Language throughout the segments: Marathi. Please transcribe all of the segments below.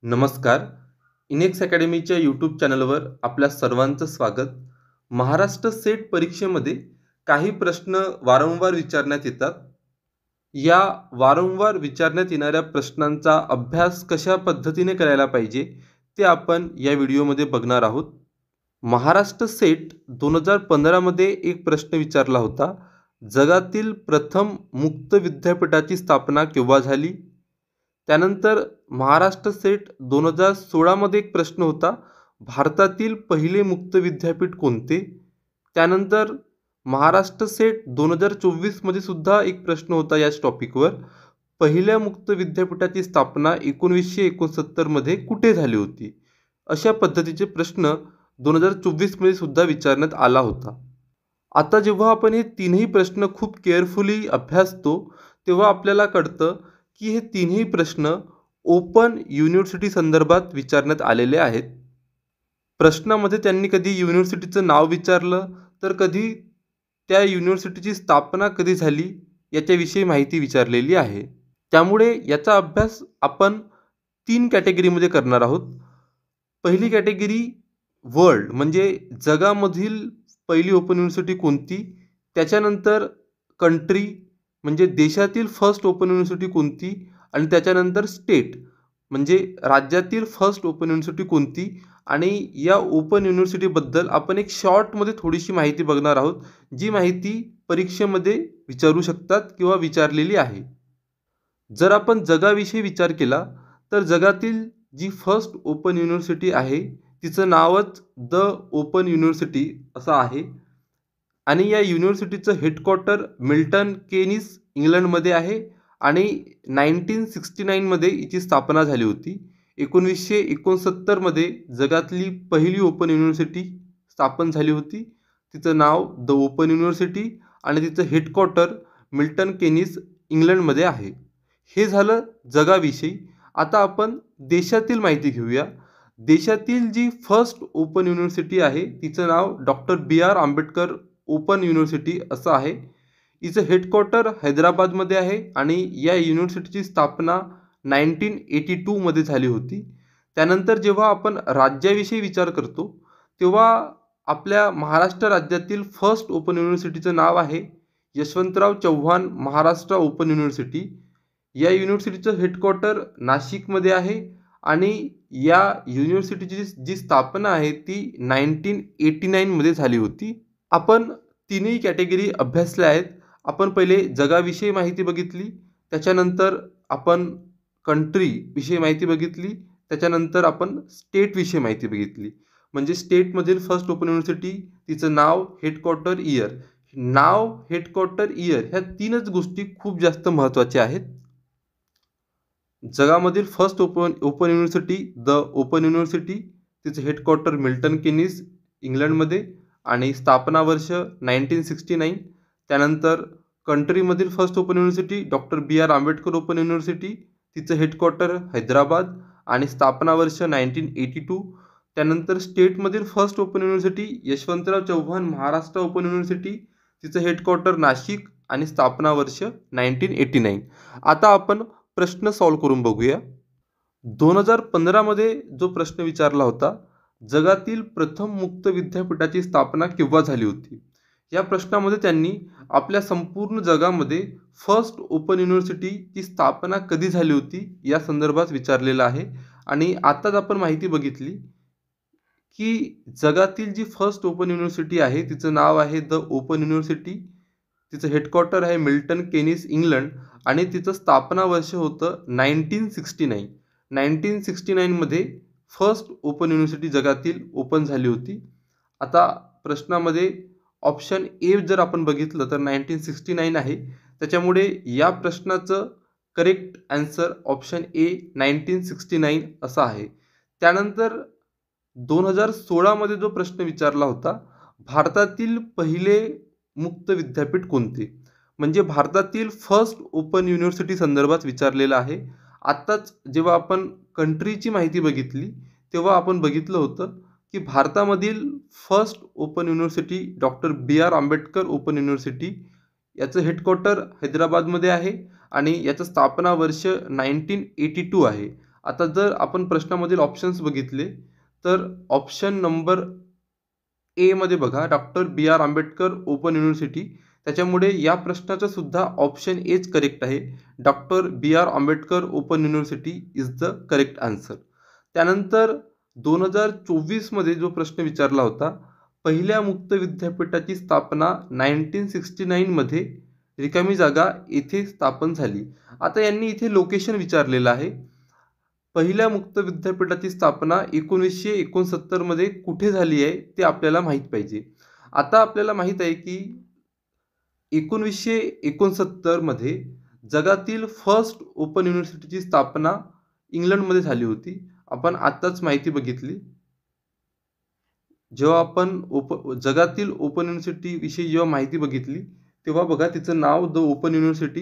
नमस्कार. इनेक्स अकॅडमीच्या यूट्यूब चॅनलवर आपल्या सर्वांचं स्वागत. महाराष्ट्र सेट परीक्षेमध्ये काही प्रश्न वारंवार विचारण्यात येतात. या वारंवार विचारण्यात येणाऱ्या प्रश्नांचा अभ्यास कशा पद्धतीने करायला पाहिजे ते आपण या व्हिडिओमध्ये बघणार आहोत. महाराष्ट्र सेट 2015 मध्ये एक प्रश्न विचारला होता. जगातील प्रथम मुक्त विद्यापीठाची स्थापना केव्हा झाली? त्यानंतर महाराष्ट्र सेट 2016 मध्ये एक प्रश्न होता. भारतातील पहिले मुक्त विद्यापीठ कोणते? त्यानंतर महाराष्ट्र सेट 2024 मध्ये सुद्धा एक प्रश्न होता याच टॉपिकवर. पहिल्या मुक्त विद्यापीठाची स्थापना 1969 मध्ये कुठे झाली होती? अशा पद्धतीचे प्रश्न 2024 मध्ये सुद्धा विचारण्यात आला होता. आता जेव्हा आपण हे तीनही प्रश्न खूप केअरफुली अभ्यासतो तेव्हा आपल्याला कळतं की हे तीनही प्रश्न ओपन युनिव्हर्सिटी संदर्भात विचारण्यात आलेले आहेत. प्रश्नामध्ये त्यांनी कधी युनिव्हर्सिटीचं नाव विचारलं तर कधी त्या युनिव्हर्सिटीची स्थापना कधी झाली याच्याविषयी माहिती विचारलेली आहे. त्यामुळे याचा अभ्यास आपण 3 कॅटेगरीमध्ये करणार आहोत. पहिली कॅटेगरी वर्ल्ड म्हणजे जगामधील पहिली ओपन युनिव्हर्सिटी कोणती, त्याच्यानंतर कंट्री म्हणजे देशातील फर्स्ट ओपन युनिव्हर्सिटी कोणती आणि त्याच्यानंतर स्टेट म्हणजे राज्यातील फर्स्ट ओपन युनिव्हर्सिटी कोणती. आणि या ओपन युनिव्हर्सिटीबद्दल आपण एक शॉर्टमध्ये थोडीशी माहिती बघणार आहोत, जी माहिती परीक्षेमध्ये विचारू शकतात किंवा विचारलेली आहे. जर आपण जगाविषयी विचार केला तर जगातील जी फर्स्ट ओपन युनिव्हर्सिटी आहे तिचं नावच द ओपन युनिव्हर्सिटी असं आहे आणि या युनिव्हर्सिटीचं हेडक्वार्टर मिल्टन केनीस इंग्लंडमध्ये आहे आणि 1969 मध्ये हिची स्थापना झाली होती. 1969 मध्ये जगातली पहिली ओपन युनिव्हर्सिटी स्थापन झाली होती. तिचं नाव द ओपन युनिव्हर्सिटी आणि तिचं हेडक्वार्टर मिल्टन केनीस इंग्लंडमध्ये आहे. हे झालं जगाविषयी. आता आपण देशातील माहिती घेऊया. देशातील जी फर्स्ट ओपन युनिव्हर्सिटी आहे तिचं नाव doctor B.R. Ambedkar open university असं आहे. हिचं हेडक्वार्टर हैदराबादमध्ये आहे आणि या युनिव्हर्सिटीची स्थापना 1982 मध्ये झाली होती. त्यानंतर जेव्हा आपण राज्याविषयी विचार करतो तेव्हा आपल्या महाराष्ट्र राज्यातील फर्स्ट ओपन युनिव्हर्सिटीचं नाव आहे यशवंतराव चव्हाण महाराष्ट्र ओपन युनिव्हर्सिटी. या युनिव्हर्सिटीचं हेडक्वार्टर नाशिकमध्ये आहे आणि या युनिव्हर्सिटीची जी स्थापना आहे ती 1989 मध्ये झाली होती. आपण तिन्ही कॅटेगरी अभ्यासल्या आहेत. आपण पहिले जगाविषयी माहिती बघितली, त्याच्यानंतर आपण कंट्रीविषयी माहिती बघितली, त्याच्यानंतर आपण स्टेटविषयी माहिती बघितली. म्हणजे स्टेटमधील फर्स्ट ओपन युनिव्हर्सिटी, तिचं नाव, हेडक्वार्टर, इयर. नाव, हेडक्वार्टर, इयर ह्या तीनच गोष्टी खूप जास्त महत्त्वाच्या आहेत. जगामधील first open university the open university, तिचं हेडक्वार्टर मिल्टन केनीस इंग्लंडमध्ये आणि स्थापना वर्ष 1969. त्यानंतर कंट्रीमधील first open university doctor B.R. Ambedkar open university, तिचं हेडक्वार्टर हैदराबाद आणि स्थापना वर्ष 1982. त्यानंतर स्टेटमधील first open university Yashwantrao Chavan Maharashtra open university, तिचं हेडक्वार्टर नाशिक आणि स्थापना वर्ष 1989. आता आपण प्रश्न सॉल्व्ह करून बघूया. 2015 मध्ये जो प्रश्न विचारला होता, जगातील प्रथम मुक्त विद्यापीठाची स्थापना केव्हा झाली होती? या प्रश्नामध्ये त्यांनी आपल्या संपूर्ण जगामध्ये फर्स्ट ओपन युनिव्हर्सिटीची स्थापना कधी झाली होती या संदर्भात विचारलेलं आहे. आणि आताच आपण माहिती बघितली की जगातील जी फर्स्ट ओपन युनिव्हर्सिटी आहे तिचं नाव आहे द ओपन युनिव्हर्सिटी, तिचं हेडक्वार्टर आहे मिल्टन केनीस इंग्लंड आणि तिचं स्थापना वर्ष होतं 1969. 1969 मध्ये फर्स्ट ओपन युनिव्हर्सिटी जगातील ओपन झाली होती. आता प्रश्नामध्ये ऑप्शन ए जर आपण बघितलं तर 1969 आहे. त्याच्यामुळे या प्रश्नाचं करेक्ट आन्सर ऑप्शन ए 1969 असं आहे. त्यानंतर 2016 मध्ये जो प्रश्न विचारला होता, भारतातील पहिले मुक्त विद्यापीठ कोणते? म्हणजे भारतातील फर्स्ट ओपन युनिव्हर्सिटी संदर्भात विचारलेलं आहे. आत्ताच जेव्हा आपण कंट्रीची माहिती बघितली तेव्हा आपण बघितलं होतं की भारतामधील first open university doctor B.R. Ambedkar open university, याचं हेडक्वार्टर हैदराबादमध्ये आहे आणि याचं स्थापना वर्ष 1982 आहे. आता जर आपण प्रश्नामधील ऑप्शन्स बघितले तर ऑप्शन नंबर ए मध्ये बघा, doctor B R Ambedkar open University, त्याच्यामुळे या प्रश्नाचं सुद्धा ऑप्शन एच करेक्ट आहे. Doctor B R Ambedkar open University is the correct answer. त्यानंतर 2024 मध्ये जो प्रश्न विचारला होता, पहिल्या मुक्त विद्यापीठाची स्थापना 1969 मध्ये रिकामी जागा येथे स्थापन झाली. आता यांनी इथे लोकेशन विचारलेलं आहे. पहिल्या मुक्त विद्यापीठाची स्थापना 1969 मध्ये कुठे झाली आहे ते आपल्याला माहीत पाहिजे. आता आपल्याला माहीत आहे की 1969 मध्ये जगातील फर्स्ट ओपन युनिव्हर्सिटीची स्थापना इंग्लंडमध्ये झाली होती. आपण आत्ताच माहिती बघितली. जेव्हा आपण जगातील ओपन युनिव्हर्सिटी विषयी जेव्हा माहिती बघितली तेव्हा बघा तिचं नाव द ओपन युनिव्हर्सिटी,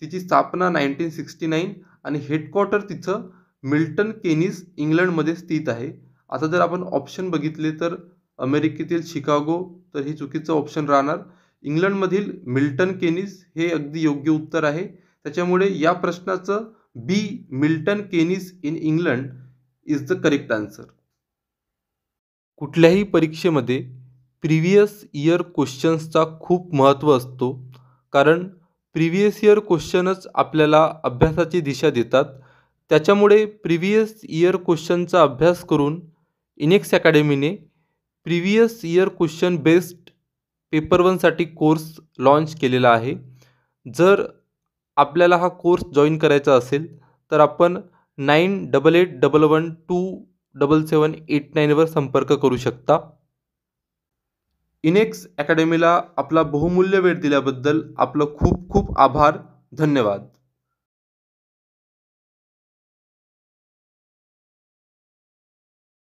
तिची स्थापना 1969 आणि हेडक्वार्टर तिचं मिल्टन केनीज इंग्लंडमध्ये स्थित आहे. आता जर आपण ऑप्शन बघितले तर अमेरिकेतील शिकागो, तर हे चुकीचं ऑप्शन राहणार. इंग्लंडमधील मिल्टन केनीज हे अगदी योग्य उत्तर आहे. त्याच्यामुळे या प्रश्नाचं B, Milton Keynes in England is the correct answer. कुठल्याही परीक्षेमध्ये प्रिव्हियस इयर क्वेश्चन्सचा खूप महत्त्व असतो, कारण प्रिव्हियस इयर क्वेश्चनच आपल्याला अभ्यासाची दिशा देतात. त्याच्यामुळे प्रिव्हियस इयर क्वेश्चनचा अभ्यास करून इनेक्स अकॅडमीने previous year question based paper 1साठी कोर्स लॉन्च केलेला आहे. जर आपल्याला हा कोर्स जॉईन करायचा असेल तर आपण 9811127789 वर संपर्क करू शकता. इनेक्स अकॅडमीला आपला बहुमूल्य वेळ दिल्याबद्दल आपलं खूप खूप आभार. धन्यवाद.